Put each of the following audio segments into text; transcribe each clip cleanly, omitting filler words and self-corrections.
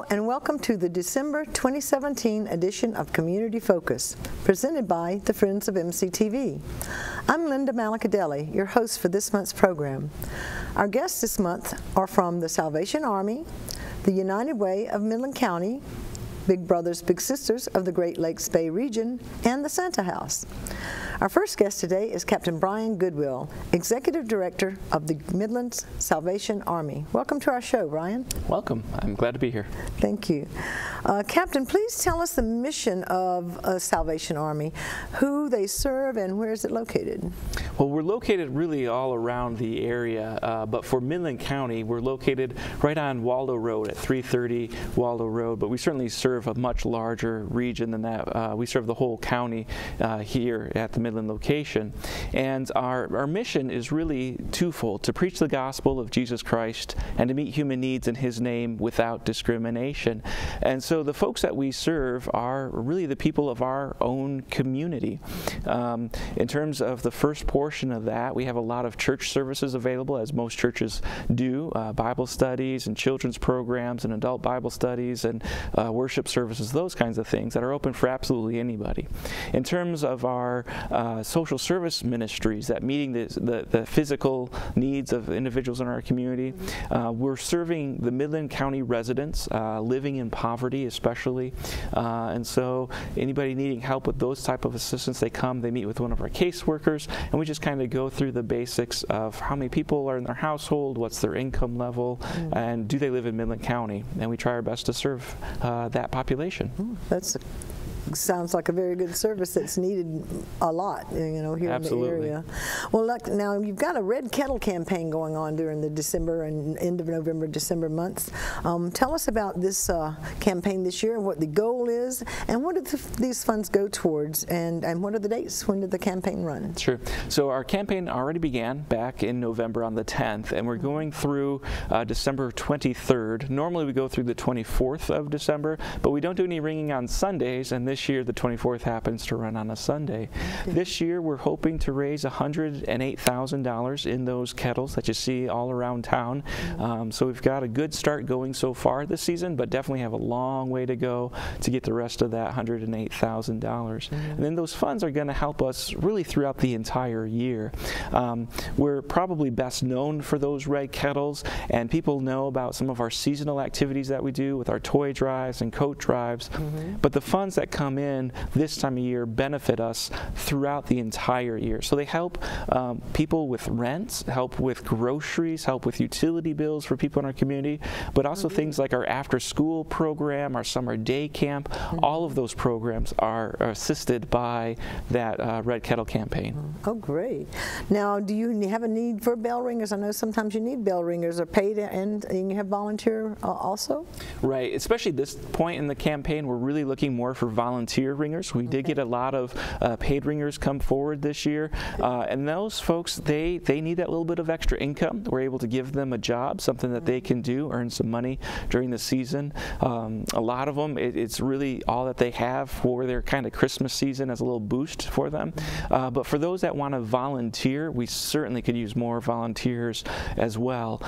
and welcome to the December 2017 edition of Community Focus, presented by the Friends of MCTV. I'm Linda Malakadelli, your host for this month's program. Our guests this month are from the Salvation Army, the United Way of Midland County, Big Brothers Big Sisters of the Great Lakes Bay region, and the Santa House. Our first guest today is Captain Brian Goodwill, Executive Director of the Midlands Salvation Army. Welcome to our show, Brian. Welcome. I'm glad to be here. Thank you. Captain, please tell us the mission of Salvation Army, who they serve, and where is it located? Well, we're located really all around the area, but for Midland County, we're located right on Waldo Road at 330 Waldo Road, but we certainly serve a much larger region than that. We serve the whole county here at the Midland location, and our mission is really twofold: to preach the gospel of Jesus Christ and to meet human needs in His name without discrimination. And so the folks that we serve are really the people of our own community. In terms of the first portion of that, we have a lot of church services available, as most churches do, Bible studies and children's programs and adult Bible studies and worship services, those kinds of things that are open for absolutely anybody. In terms of our social service ministries, that meeting the physical needs of individuals in our community, we're serving the Midland County residents living in poverty especially, and so anybody needing help with those type of assistance, they come, they meet with one of our caseworkers, and we just kind of go through the basics of how many people are in their household, what's their income level, and do they live in Midland County, and we try our best to serve that population. Sounds like a very good service that's needed a lot, you know, here Absolutely. in the area. Well, look, now you've got a Red Kettle campaign going on during the December and end of November, December months. Tell us about this campaign this year and what the goal is, and what do these funds go towards, and what are the dates? When did the campaign run? Sure. So our campaign already began back in November on the 10th, and we're going through December 23rd. Normally we go through the 24th of December, but we don't do any ringing on Sundays, and this year the 24th happens to run on a Sunday. This year we're hoping to raise $108,000 in those kettles that you see all around town. So we've got a good start going so far this season, but definitely have a long way to go to get the rest of that $108,000. And then those funds are going to help us really throughout the entire year. We're probably best known for those red kettles, and people know about some of our seasonal activities that we do with our toy drives and coat drives, but the funds that come in this time of year benefit us throughout the entire year. So they help people with rents, help with groceries, help with utility bills for people in our community, but also things like our after-school program, our summer day camp. All of those programs are assisted by that Red Kettle campaign. Oh, great. Now, do you have a need for bell ringers? I know sometimes you need bell ringers, or paid, and you have volunteer also? Right. Especially this point in the campaign, we're really looking more for volunteer ringers. We did get a lot of paid ringers come forward this year, and those folks, they need that little bit of extra income. We're able to give them a job, something that they can do, earn some money during the season. A lot of them, it's really all that they have for their kind of Christmas season as a little boost for them. But for those that want to volunteer, we certainly could use more volunteers as well.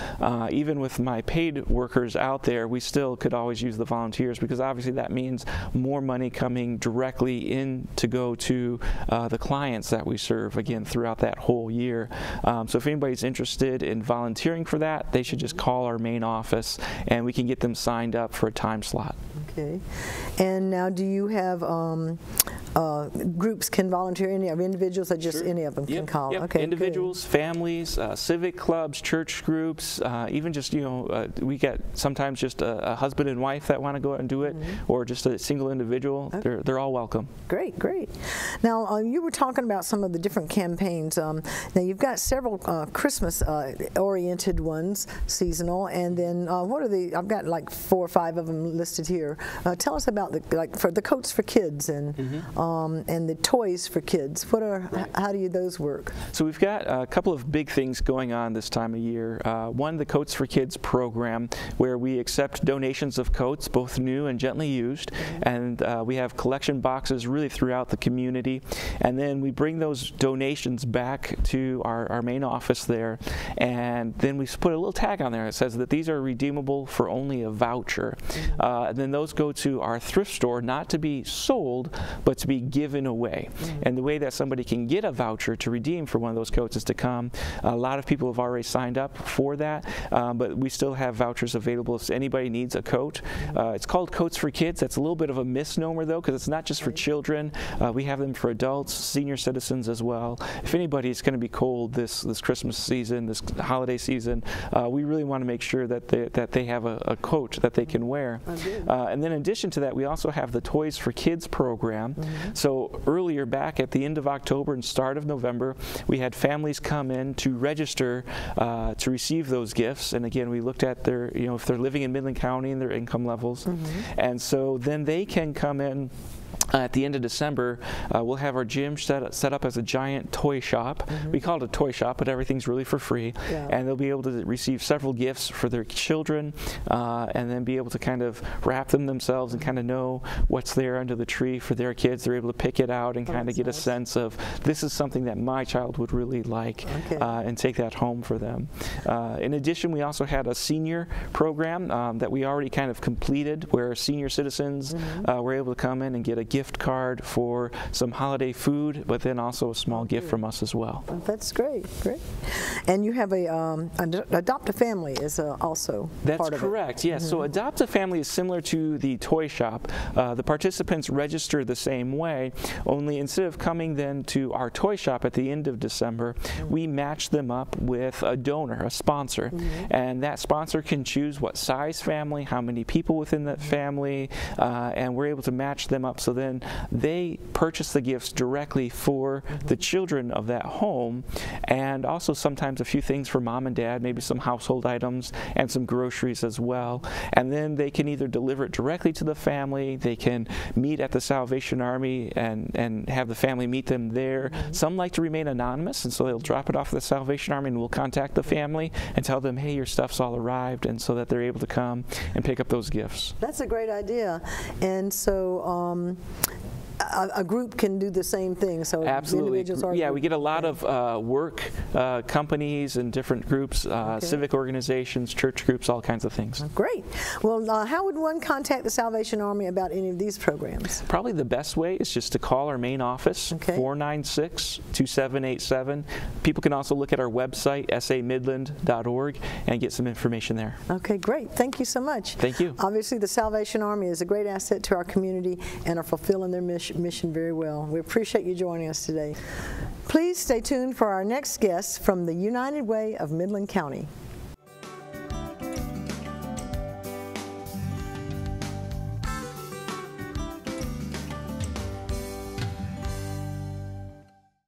Even with my paid workers out there, we still could always use the volunteers, because obviously that means more money coming directly in to go to the clients that we serve, again, throughout that whole year. So if anybody's interested in volunteering for that, they should just call our main office and we can get them signed up for a time slot. Okay. And now, do you have groups can volunteer, any of individuals, or just any of them can call? Okay, individuals, families, civic clubs, church groups, even just, we get sometimes just a husband and wife that want to go out and do it, or just a single individual. They're all welcome. Great, great. Now, you were talking about some of the different campaigns. Now, you've got several Christmas-oriented ones, seasonal, and then what are the? I've got like 4 or 5 of them listed here. Tell us about for the coats for kids and and the toys for kids. How do those work? So we've got a couple of big things going on this time of year. One, the Coats for Kids program, where we accept donations of coats, both new and gently used, and we have collection boxes really throughout the community. And then we bring those donations back to our main office there, and then we put a little tag on there that says that these are redeemable for only a voucher. And then those go to our thrift store, not to be sold, but to be given away. And the way that somebody can get a voucher to redeem for one of those coats is to come. A lot of people have already signed up for that, but we still have vouchers available if anybody needs a coat. It's called Coats for Kids. That's a little bit of a misnomer, though, because it's not just for children. We have them for adults, senior citizens as well. If anybody's going to be cold this Christmas season, this holiday season, we really want to make sure that they have a coat that they can wear. And then in addition to that, we also have the Toys for Kids program. So earlier, back at the end of October and start of November, we had families come in to register to receive those gifts. And again, we looked at their, if they're living in Midland County and their income levels. And so then they can come in. At the end of December, we'll have our gym set up as a giant toy shop. We call it a toy shop, but everything's really for free. And they'll be able to receive several gifts for their children, and then be able to kind of wrap them themselves and kind of know what's there under the tree for their kids. They're able to pick it out and kind of get a sense of, this is something that my child would really like, and take that home for them. In addition, we also had a senior program that we already kind of completed, where senior citizens were able to come in and get a gift card for some holiday food, but then also a small gift from us as well. That's great, great. And you have an Adopt a Family is also part of it. That's correct, yes. So Adopt a Family is similar to the toy shop. The participants register the same way, only instead of coming then to our toy shop at the end of December, we match them up with a donor, a sponsor. And that sponsor can choose what size family, how many people within that family, and we're able to match them up so then they purchase the gifts directly for the children of that home, and also sometimes a few things for mom and dad, maybe some household items and some groceries as well. And then they can either deliver it directly to the family, they can meet at the Salvation Army and have the family meet them there. Some like to remain anonymous, and so they'll drop it off at the Salvation Army, and we'll contact the family and tell them, hey, your stuff's all arrived, and so that they're able to come and pick up those gifts. That's a great idea. And so a group can do the same thing. So absolutely, yeah. We get a lot of work companies and different groups, civic organizations, church groups, all kinds of things. Great. Well, how would one contact the Salvation Army about any of these programs? Probably the best way is just to call our main office, 496-2787. People can also look at our website, samidland.org, and get some information there. Okay, great. Thank you so much. Thank you. Obviously, the Salvation Army is a great asset to our community and are fulfilling their mission very well. We appreciate you joining us today. Please stay tuned for our next guest from the United Way of Midland County.